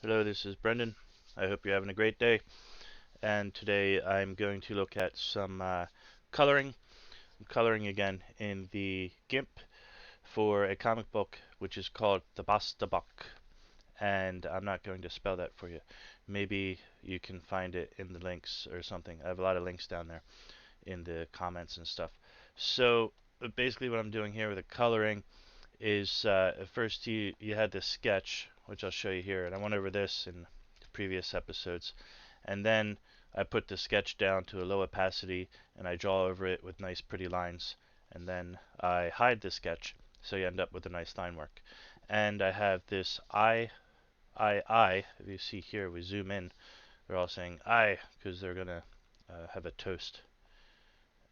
Hello, this is Brendan. I hope you're having a great day. And today I'm going to look at some coloring. I'm coloring again in the GIMP for a comic book which is called The Basta Book. And I'm not going to spell that for you. Maybe you can find it in the links or something. I have a lot of links down there in the comments and stuff. So basically what I'm doing here with the coloring is first you had this sketch, which I'll show you here, and I went over this in the previous episodes, and then I put the sketch down to a low opacity and I draw over it with nice pretty lines, and then I hide the sketch so you end up with a nice line work. And I have this I. If you see here, we zoom in, they're all saying I because they're gonna have a toast.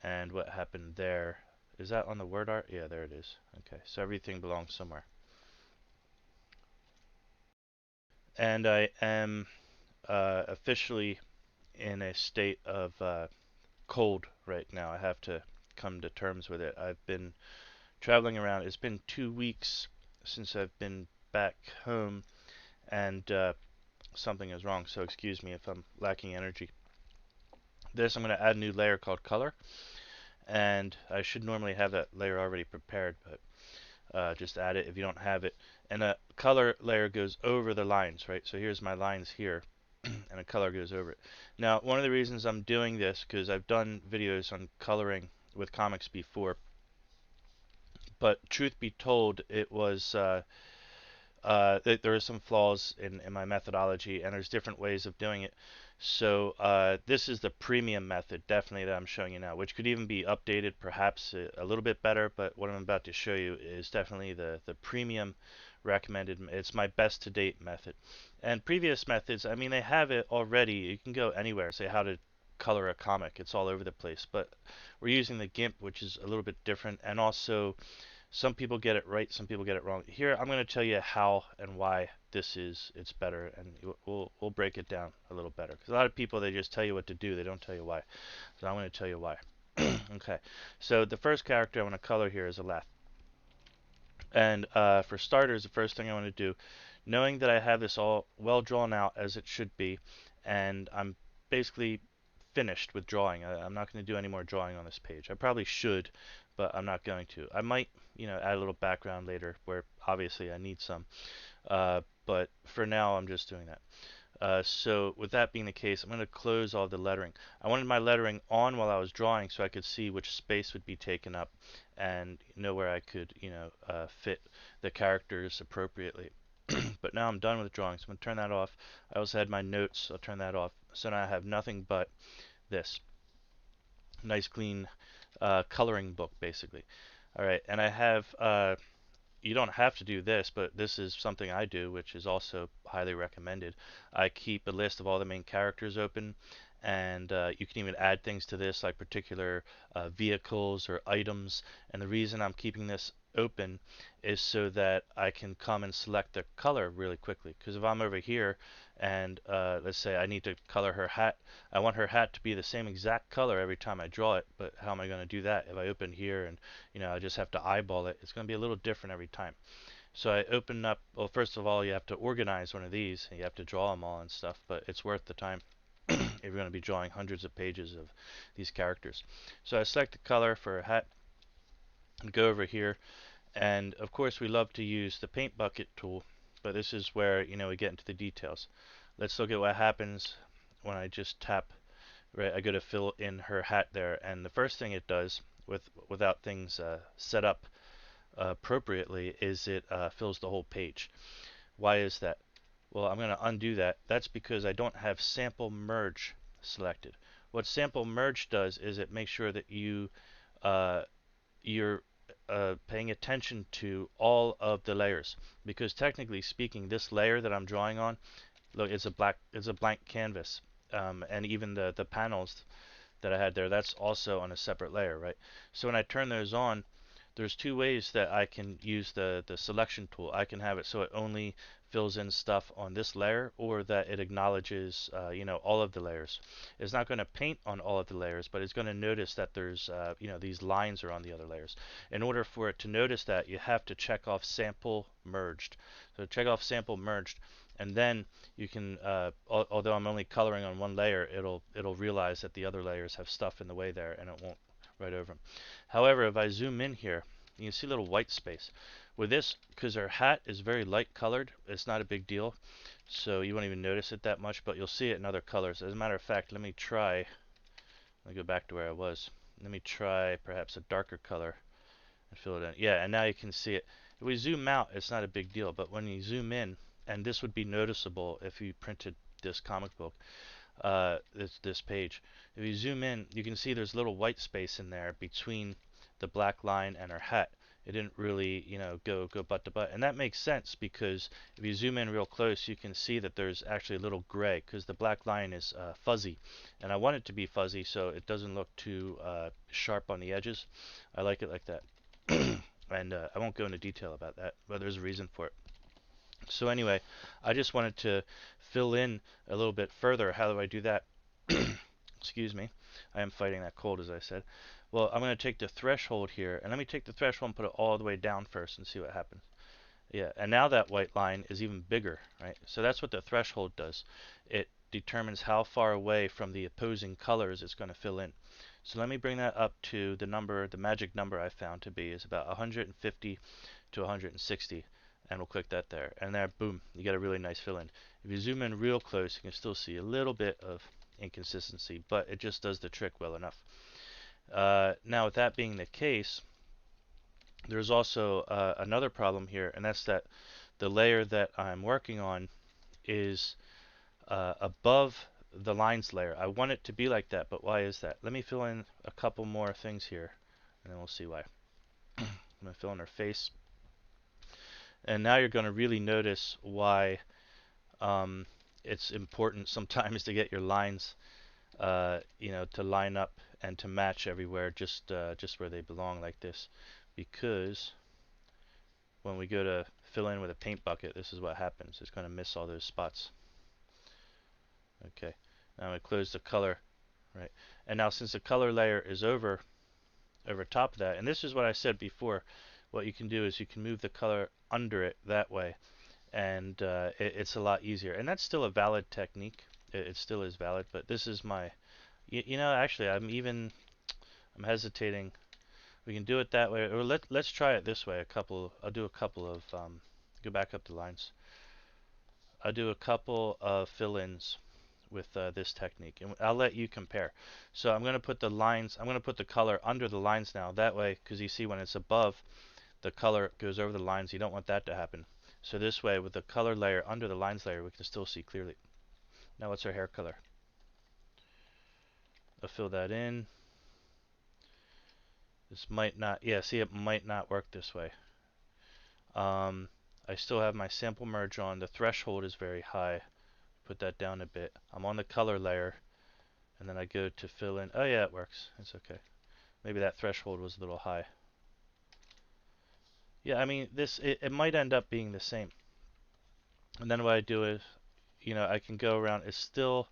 And what happened there, is that on the word art? Yeah, there it is. Okay, so everything belongs somewhere. And I am officially in a state of cold right now. I have to come to terms with it. I've been traveling around. It's been 2 weeks since I've been back home, and something is wrong. So excuse me if I'm lacking energy. This, I'm going to add a new layer called color, and I should normally have that layer already prepared, but just add it if you don't have it. And a color layer goes over the lines, right? So here's my lines here, and a color goes over it. Now, one of the reasons I'm doing this, because I've done videos on coloring with comics before, but truth be told, it was there are some flaws in my methodology, and there's different ways of doing it. So this is the premium method, definitely, that I'm showing you now, which could even be updated, perhaps a little bit better. But what I'm about to show you is definitely the premium recommended. It's my best to date method. And previous methods, I mean, they have it already. You can go anywhere, say how to color a comic. It's all over the place. But we're using the GIMP, which is a little bit different, and also some people get it right, some people get it wrong. Here, I'm going to tell you how and why it's better, and we'll break it down a little better. Because a lot of people, they just tell you what to do, they don't tell you why. So I'm going to tell you why. Okay, so the first character I want to color here is Aleph. And for starters, the first thing I want to do, knowing that I have this all well drawn out as it should be, and I'm basically finished with drawing. I'm not going to do any more drawing on this page. I probably should, but I'm not going to. I might, add a little background later where obviously I need some. But for now, I'm just doing that. So with that being the case, I'm going to close all the lettering. I wanted my lettering on while I was drawing so I could see which space would be taken up and know where I could, fit the characters appropriately. But now I'm done with drawing, so I'm going to turn that off. I also had my notes, I'll turn that off. So now I have nothing but this nice clean coloring book, basically. All right, and I have you don't have to do this, but this is something I do, which is also highly recommended. I keep a list of all the main characters open, and you can even add things to this, like particular vehicles or items. And the reason I'm keeping this open is so that I can come and select the color really quickly. Because if I'm over here and let's say I need to color her hat, I want her hat to be the same exact color every time I draw it, but how am I going to do that? If I open here and I just have to eyeball it, it's going to be a little different every time. So I open up, well, first of all, you have to organize one of these, and you have to draw them all and stuff, but it's worth the time if you're going to be drawing hundreds of pages of these characters. So I select the color for a hat, and go over here, and of course we love to use the paint bucket tool, but this is where we get into the details. Let's look at what happens when I just tap. Right, I go to fill in her hat there, and the first thing it does without things set up appropriately is it fills the whole page. Why is that? Well, I'm going to undo that. That's because I don't have sample merge selected. What sample merge does is it makes sure that uh, you're paying attention to all of the layers, because technically speaking, this layer that I'm drawing on, look, it's a blank canvas, and even the panels that I had there, that's also on a separate layer, right? So when I turn those on, there's two ways that I can use the selection tool. I can have it so it only fills in stuff on this layer, or that it acknowledges, all of the layers. It's not going to paint on all of the layers, but it's going to notice that there's, these lines are on the other layers. In order for it to notice that, you have to check off sample merged. So check off sample merged, and then you can, although I'm only coloring on one layer, it'll realize that the other layers have stuff in the way there, and it won't right over them. However, if I zoom in here, you can see a little white space. With this, because her hat is very light colored, it's not a big deal, so you won't even notice it that much, but you'll see it in other colors. As a matter of fact, let me go back to where I was. Let me try perhaps a darker color and fill it in. Yeah, and now you can see it. If we zoom out, it's not a big deal, but when you zoom in, and this would be noticeable if you printed this comic book, this page. If you zoom in, you can see there's a little white space in there between the black line and her hat. It didn't really, go butt to butt, and that makes sense because if you zoom in real close, you can see that there's actually a little gray because the black line is fuzzy, and I want it to be fuzzy so it doesn't look too sharp on the edges. I like it like that, and I won't go into detail about that, but there's a reason for it. So anyway, I just wanted to fill in a little bit further. How do I do that? Excuse me. I am fighting that cold, as I said. Well, I'm going to take the threshold here, and let me take the threshold and put it all the way down first and see what happens. Yeah, and now that white line is even bigger, right? So that's what the threshold does. It determines how far away from the opposing colors it's going to fill in. So let me bring that up to the number, the magic number I found to be is about 150 to 160, and we'll click that there. And there, boom, you get a really nice fill in. If you zoom in real close, you can still see a little bit of inconsistency, but it just does the trick well enough. Now, with that being the case, there's also another problem here, and that's that the layer that I'm working on is above the lines layer. I want it to be like that, but why is that? Let me fill in a couple more things here, and then we'll see why. I'm going to fill in her face. And now you're going to really notice why it's important sometimes to get your lines, to line up and to match everywhere, just where they belong like this. Because when we go to fill in with a paint bucket, this is what happens. It's going to miss all those spots. Okay, now I'm going to close the color, right? And now since the color layer is over top of that, and this is what I said before, what you can do is you can move the color under it that way, and it's a lot easier. And that's still a valid technique. It still is valid, but this is my, actually, I'm hesitating. We can do it that way, or let's try it this way. I'll do a couple of, go back up the lines. I'll do a couple of fill-ins with this technique, and I'll let you compare. So I'm going to put the lines, I'm going to put the color under the lines now. That way, because you see when it's above, the color goes over the lines. You don't want that to happen. So this way, with the color layer under the lines layer, we can still see clearly. Now what's our hair color? I'll fill that in. This might not, yeah, see, it might not work this way. I still have my sample merge on. The threshold is very high. Put that down a bit. I'm on the color layer, and then I go to fill in. Oh yeah, it works. It's okay. Maybe that threshold was a little high. Yeah, I mean, it might end up being the same. And then what I do is, I can go around. It's still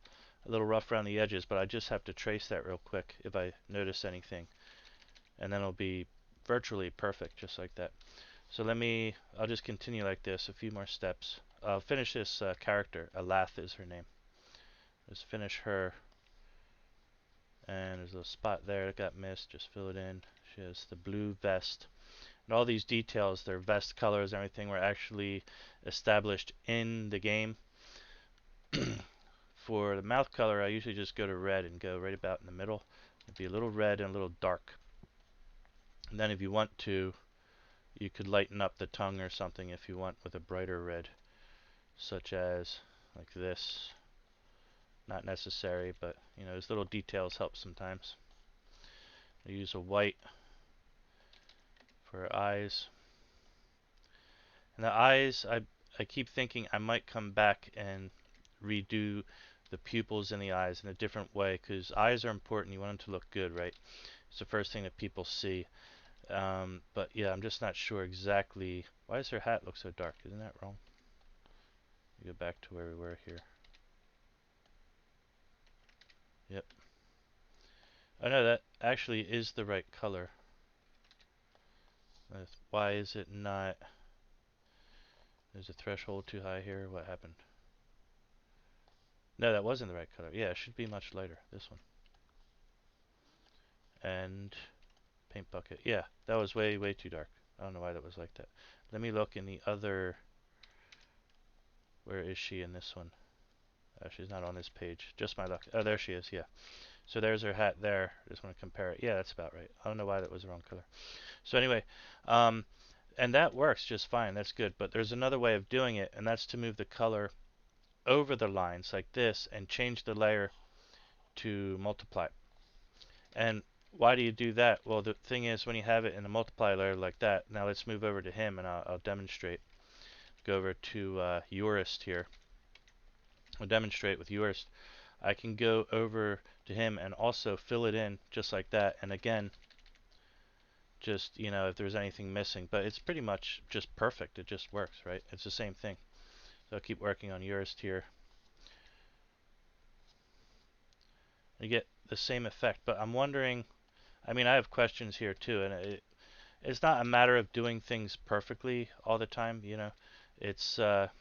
a little rough around the edges, but I just have to trace that real quick if I notice anything. And then it'll be virtually perfect, just like that. So I'll just continue like this, a few more steps. I'll finish this character. Alath is her name. Just finish her. And there's a little spot there that got missed. Just fill it in. She has the blue vest. And all these details, their vest colors, everything were actually established in the game. For the mouth color, I usually just go to red and go right about in the middle. It'd be a little red and a little dark. And then if you want to, you could lighten up the tongue or something if you want with a brighter red, such as like this. Not necessary, but those little details help sometimes. I use a white for her eyes. And the eyes, I keep thinking I might come back and redo the pupils in the eyes in a different way, because eyes are important. You want them to look good, right? It's the first thing that people see. But yeah, I'm just not sure exactly. Why does her hat look so dark? Isn't that wrong? Go back to where we were here. Yep. Oh no, that actually is the right color. Why is it not? Is the threshold too high here? What happened? No, that wasn't the right color. Yeah, it should be much lighter. This one. And paint bucket. Yeah, that was way, way too dark. I don't know why that was like that. Let me look in the other. Where is she in this one? She's not on this page. Just my luck. Oh, there she is. Yeah. So there's her hat there. Just want to compare it. Yeah, that's about right. I don't know why that was the wrong color. So anyway, um, and that works just fine. That's good. But there's another way of doing it, and that's to move the color over the lines like this and change the layer to multiply. And why do you do that? Well, the thing is, when you have it in a multiply layer like that, now let's move over to him and I'll demonstrate. Go over to Eurist here. I'll demonstrate with Eurist. I can go over to him and also fill it in just like that. And again, just, if there's anything missing. But it's pretty much just perfect. It just works, right? It's the same thing. So I'll keep working on Eurist here. You get the same effect. But I'm wondering, I mean, I have questions here too. And it's not a matter of doing things perfectly all the time, It's a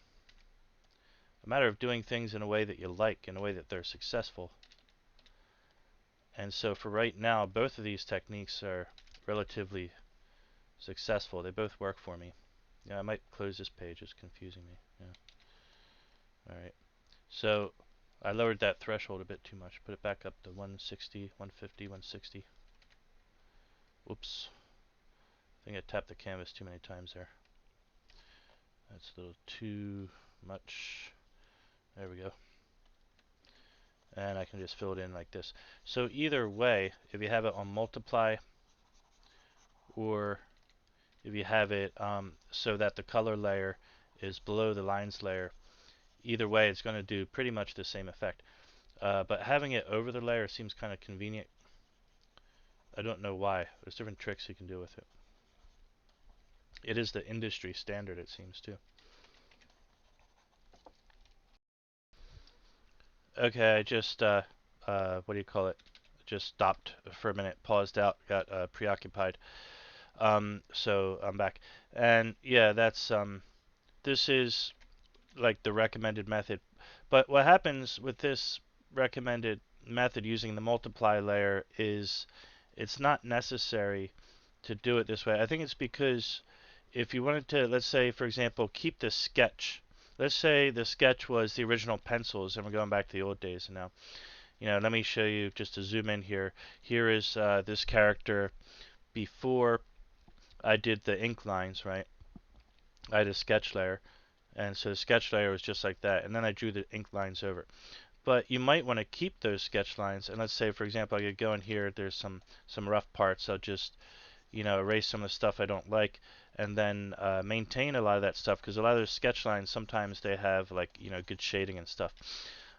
matter of doing things in a way that you like, in a way that they're successful. And so for right now, both of these techniques are relatively successful. They both work for me. Yeah, I might close this page. It's confusing me. Yeah. All right. So I lowered that threshold a bit too much. Put it back up to 160, 150, 160. Whoops. I think I tapped the canvas too many times there. That's a little too much. There we go. And I can just fill it in like this. So either way, if you have it on multiply or if you have it so that the color layer is below the lines layer, either way it's going to do pretty much the same effect. But having it over the layer seems kind of convenient. I don't know why. There's different tricks you can do with it. It is the industry standard, it seems, too. Okay, I just, what do you call it? Just stopped for a minute, paused out, got preoccupied. So I'm back. And yeah, this is like the recommended method. But what happens with this recommended method using the multiply layer is it's not necessary to do it this way. I think it's because if you wanted to, let's say, for example, keep the sketch. Let's say the sketch was the original pencils, and we're going back to the old days now. Let me show you just to zoom in here. Here is this character before I did the ink lines, right? I had a sketch layer, and so the sketch layer was just like that, and then I drew the ink lines over. But you might want to keep those sketch lines, and let's say, for example, I could go in here, there's some rough parts, I'll just erase some of the stuff I don't like, and then maintain a lot of that stuff, because a lot of those sketch lines, sometimes they have like good shading and stuff.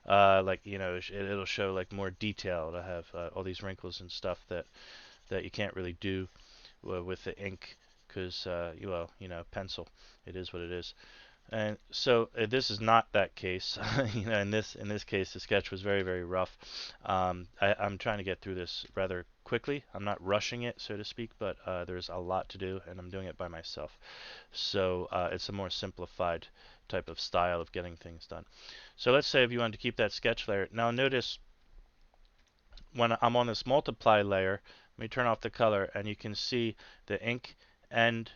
Like it'll show like more detail. It'll have all these wrinkles and stuff that you can't really do with the ink, because pencil. It is what it is. And so this is not that case. In this case, the sketch was very, very rough. I'm trying to get through this rather quickly. I'm not rushing it, so to speak, but there's a lot to do, and I'm doing it by myself. So it's a more simplified type of style of getting things done. So let's say if you wanted to keep that sketch layer. Now notice when I'm on this multiply layer, let me turn off the color, and you can see the ink and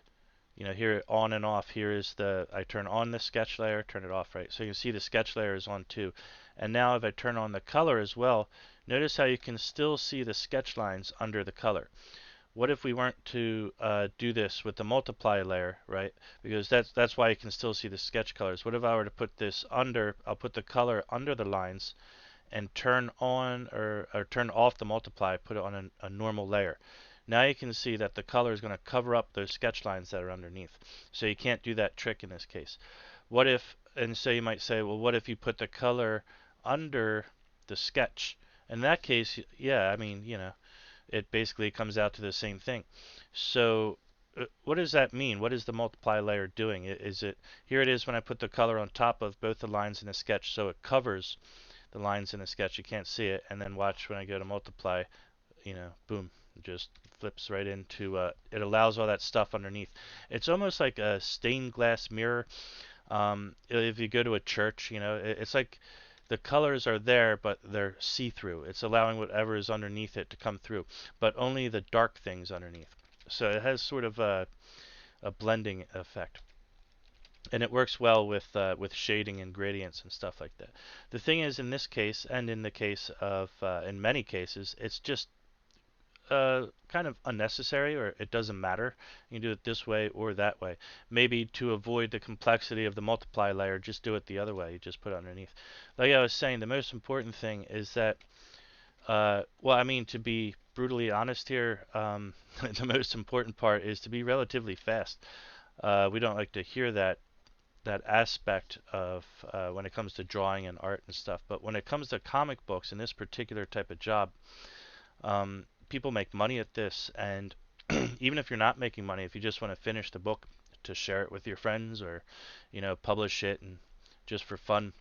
here on and off. Here is I turn on the sketch layer, turn it off, right? So you can see the sketch layer is on too. And now if I turn on the color as well, notice how you can still see the sketch lines under the color. What if we weren't to do this with the multiply layer, right? Because that's why you can still see the sketch colors. What if I were to put this under, I'll put the color under the lines and turn on or turn off the multiply, put it on a normal layer. Now you can see that the color is going to cover up those sketch lines that are underneath. So you can't do that trick in this case. What if, and so you might say, well, what if you put the color under the sketch? In that case, yeah, I mean, it basically comes out to the same thing. So what does that mean? What is the multiply layer doing? Is it, here it is when I put the color on top of both the lines in the sketch, so it covers the lines in the sketch. You can't see it. And then watch when I go to multiply, boom, it just flips right into, it allows all that stuff underneath. It's almost like a stained glass mirror. If you go to a church, it's like the colors are there, but they're see-through. It's allowing whatever is underneath it to come through, but only the dark things underneath. So it has sort of a blending effect, and it works well with shading and gradients and stuff like that. The thing is, in this case, and in the case of in many cases, it's just kind of unnecessary, or it doesn't matter. You can do it this way or that way. Maybe to avoid the complexity of the multiply layer, just do it the other way. You just put it underneath. Like I was saying, the most important thing is that, well, I mean, to be brutally honest here, the most important part is to be relatively fast. We don't like to hear that aspect of when it comes to drawing and art and stuff. But when it comes to comic books and this particular type of job, people make money at this, and even if you're not making money, if you just want to finish the book to share it with your friends, or publish it and just for fun,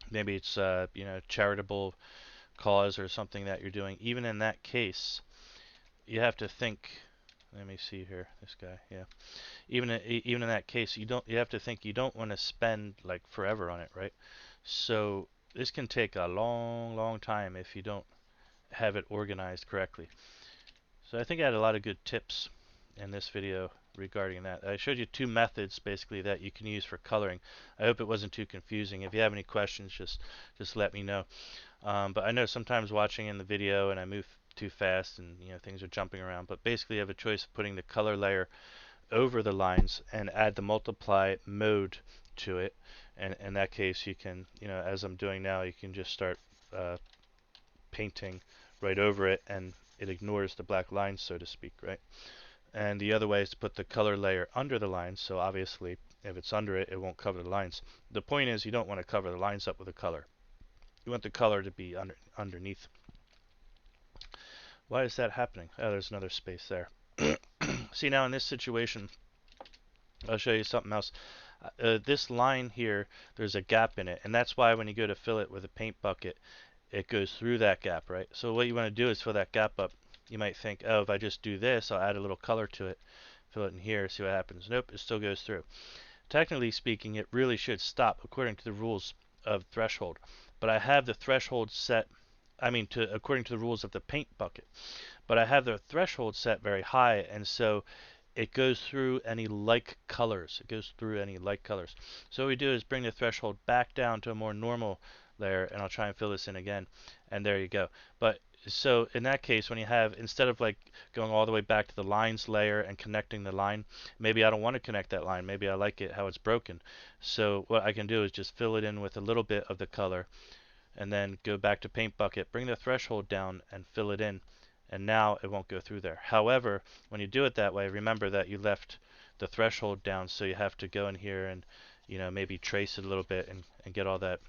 maybe it's charitable cause or something that you're doing. Even in that case, you have to think. Let me see here. This guy, yeah. Even in that case, you have to think you don't want to spend like forever on it, right? So this can take a long, long time if you don't have it organized correctly. So I think I had a lot of good tips in this video regarding that. I showed you two methods basically that you can use for coloring. I hope it wasn't too confusing. If you have any questions, just let me know. But I know sometimes watching in the video and I move too fast and things are jumping around. But basically, you have a choice of putting the color layer over the lines and add the multiply mode to it. And in that case, you can, as I'm doing now, you can just start painting right over it, and it ignores the black lines, so to speak, right? And the other way is to put the color layer under the lines, so obviously if it's under it, it won't cover the lines. The point is, you don't want to cover the lines up with the color. You want the color to be underneath. Why is that happening? Oh, there's another space there. See, now in this situation, I'll show you something else. This line here, there's a gap in it, and that's why when you go to fill it with a paint bucket, it goes through that gap, right? So what you want to do is fill that gap up. You might think, oh, if I just do this, I'll add a little color to it, fill it in here, see what happens. Nope, it still goes through. Technically speaking, it really should stop according to the rules of threshold. But I have the threshold set, according to the rules of the paint bucket. But I have the threshold set very high, and so it goes through any like colors. It goes through any like colors. So what we do is bring the threshold back down to a more normal layer, and I'll try and fill this in again, and there you go. But so in that case, when you have, instead of like going all the way back to the lines layer and connecting the line, maybe I don't want to connect that line. Maybe I like it how it's broken. So what I can do is just fill it in with a little bit of the color, and then go back to paint bucket, bring the threshold down and fill it in, and now it won't go through there. However, when you do it that way, remember that you left the threshold down, so you have to go in here and maybe trace it a little bit and get all that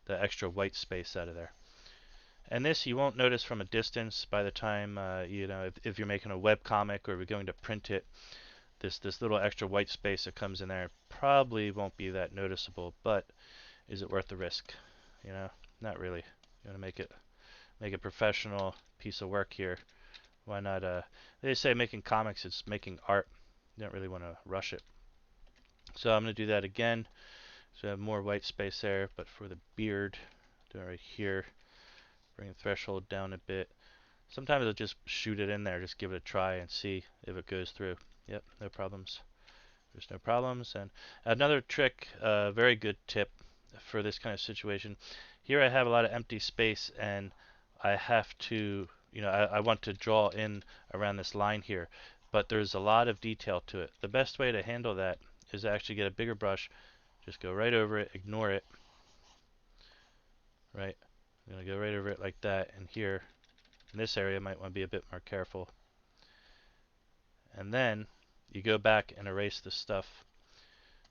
the extra white space out of there. And this you won't notice from a distance. By the time if you're making a web comic or we're going to print it, this little extra white space that comes in there probably won't be that noticeable. But is it worth the risk? Not really. You want to make a professional piece of work here. Why not? They say making comics, it's making art. You don't really want to rush it. So I'm going to do that again. So I have more white space there, but for the beard, do it right here. Bring the threshold down a bit. Sometimes I'll just shoot it in there, just give it a try and see if it goes through. Yep, no problems. There's no problems. And another trick, very good tip for this kind of situation. Here I have a lot of empty space, and I have to, I want to draw in around this line here, but there's a lot of detail to it. The best way to handle that is to actually get a bigger brush, just go right over it, ignore it, right? I'm going to go right over it like that, and here in this area might want to be a bit more careful. And then you go back and erase the stuff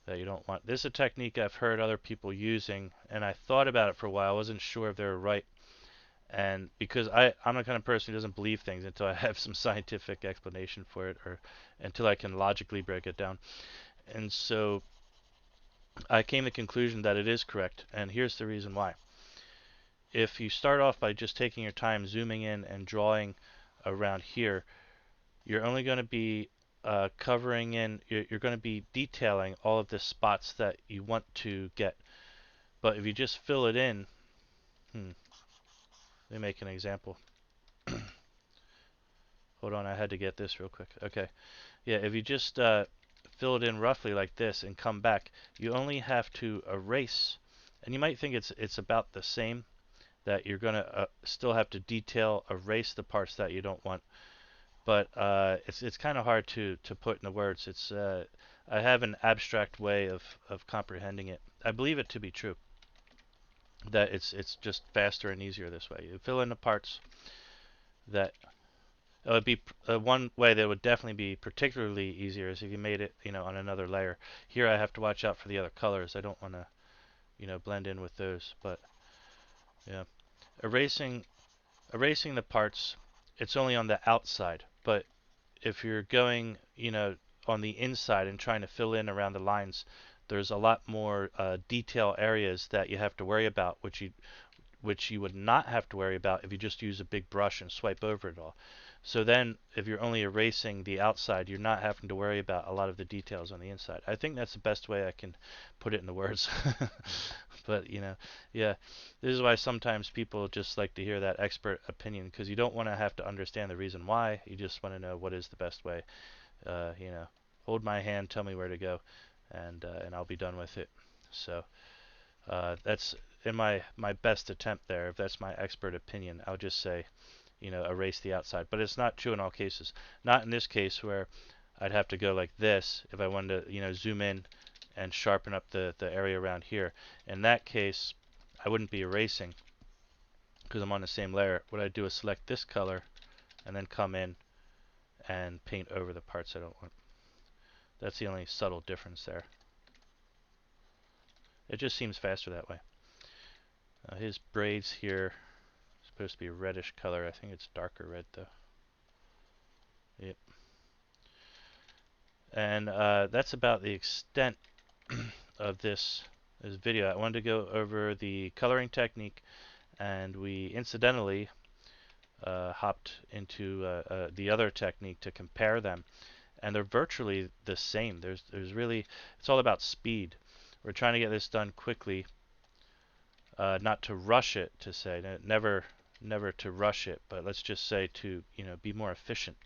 that you don't want. This is a technique I've heard other people using, and I thought about it for a while. I wasn't sure if they were right. And because I'm the kind of person who doesn't believe things until I have some scientific explanation for it, or until I can logically break it down. And so I came to the conclusion that it is correct, and here's the reason why. If you start off by just taking your time zooming in and drawing around here, you're only going to be covering in, you're going to be detailing all of the spots that you want to get. But if you just fill it in, let me make an example. Hold on, I had to get this real quick. Okay. Yeah, if you just fill it in roughly like this and come back, you only have to erase, and you might think it's about the same, that you're going to still have to detail, erase the parts that you don't want. But it's kind of hard to put into words. I have an abstract way of comprehending it. I believe it to be true, that it's just faster and easier this way. You fill in the parts that it would be one way that would definitely be particularly easier is if you made it, on another layer. Here I have to watch out for the other colors. I don't want to, blend in with those. But yeah, erasing erasing the parts, it's only on the outside. But if you're going, on the inside and trying to fill in around the lines, there's a lot more detail areas that you have to worry about, which you would not have to worry about if you just use a big brush and swipe over it all. So then, if you're only erasing the outside, you're not having to worry about a lot of the details on the inside. I think that's the best way I can put it into words. But, yeah, this is why sometimes people just like to hear that expert opinion, because you don't want to have to understand the reason why. You just want to know what is the best way. Hold my hand, tell me where to go, and I'll be done with it. So that's in my best attempt there. If that's my expert opinion, I'll just say, erase the outside. But it's not true in all cases. Not in this case where I'd have to go like this if I wanted to, zoom in and sharpen up the area around here. In that case, I wouldn't be erasing because I'm on the same layer. What I'd do is select this color and then come in and paint over the parts I don't want. That's the only subtle difference there. It just seems faster that way. His braids here are supposed to be a reddish color. I think it's darker red though. Yep. And that's about the extent of this video. I wanted to go over the coloring technique, and we incidentally hopped into the other technique to compare them, and they're virtually the same. There's really, it's all about speed. We're trying to get this done quickly, not to rush it, to say, never to rush it, but let's just say to, be more efficient,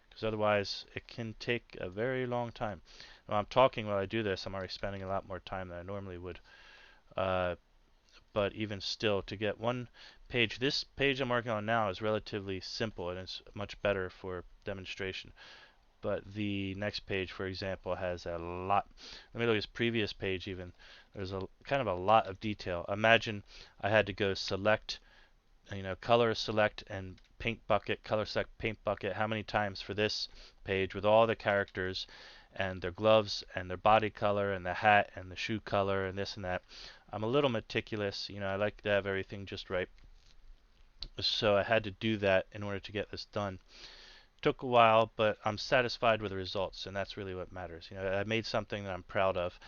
because otherwise it can take a very long time. When I'm talking while I do this, I'm already spending a lot more time than I normally would. But even still, to get one page, this page I'm working on now is relatively simple and it's much better for demonstration. But the next page, for example, has a lot. Let me look at this previous page even. There's a kind of a lot of detail. Imagine I had to go select, color select and paint bucket, color select, paint bucket, how many times for this page with all the characters and their gloves and their body color and the hat and the shoe color and this and that. I'm a little meticulous, I like to have everything just right. So I had to do that in order to get this done. Took a while, but I'm satisfied with the results, and that's really what matters. I made something that I'm proud of.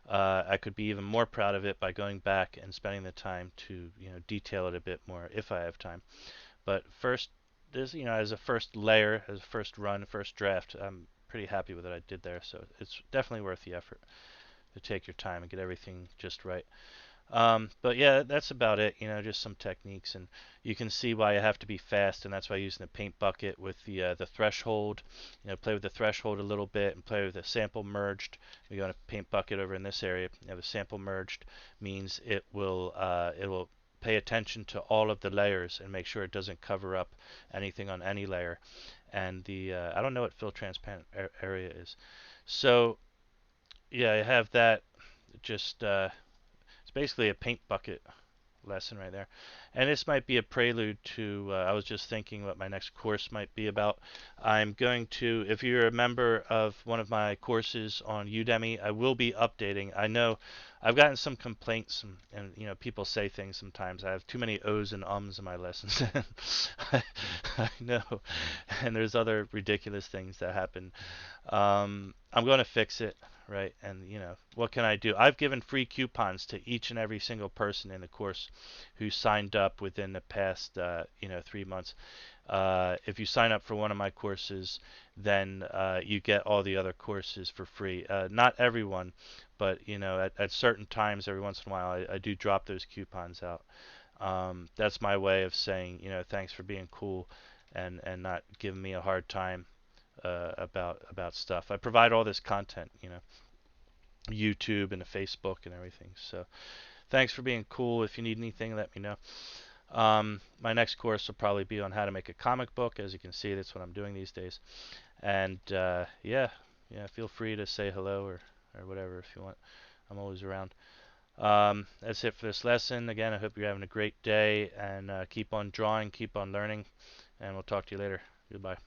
I could be even more proud of it by going back and spending the time to, detail it a bit more if I have time. But first, this, as a first layer, as a first run, first draft, I'm pretty happy with what I did there. So it's definitely worth the effort to take your time and get everything just right. But yeah, that's about it. Just some techniques, and you can see why you have to be fast, and that's why using the paint bucket with the threshold. Play with the threshold a little bit, and play with the sample merged. We got a paint bucket over in this area. You have a sample merged means it will pay attention to all of the layers and make sure it doesn't cover up anything on any layer. And the I don't know what fill transparent area is. So yeah, I have that. Just it's basically a paint bucket lesson right there. And this might be a prelude to, I was just thinking what my next course might be about. I'm going to, if you're a member of one of my courses on Udemy, I will be updating. I know I've gotten some complaints, and people say things sometimes. I have too many O's and ums in my lessons. I, I know, and there's other ridiculous things that happen. I'm going to fix it, right? And what can I do? I've given free coupons to each and every single person in the course who signed up within the past, 3 months. If you sign up for one of my courses, then you get all the other courses for free. Not everyone, but at certain times, every once in a while, I do drop those coupons out. That's my way of saying, thanks for being cool and not giving me a hard time about stuff. I provide all this content, YouTube and the Facebook and everything. So thanks for being cool. If you need anything, let me know. My next course will probably be on how to make a comic book. As you can see, that's what I'm doing these days. And yeah, feel free to say hello or whatever if you want. I'm always around. That's it for this lesson. Again, I hope you're having a great day and keep on drawing, keep on learning, and we'll talk to you later. Goodbye.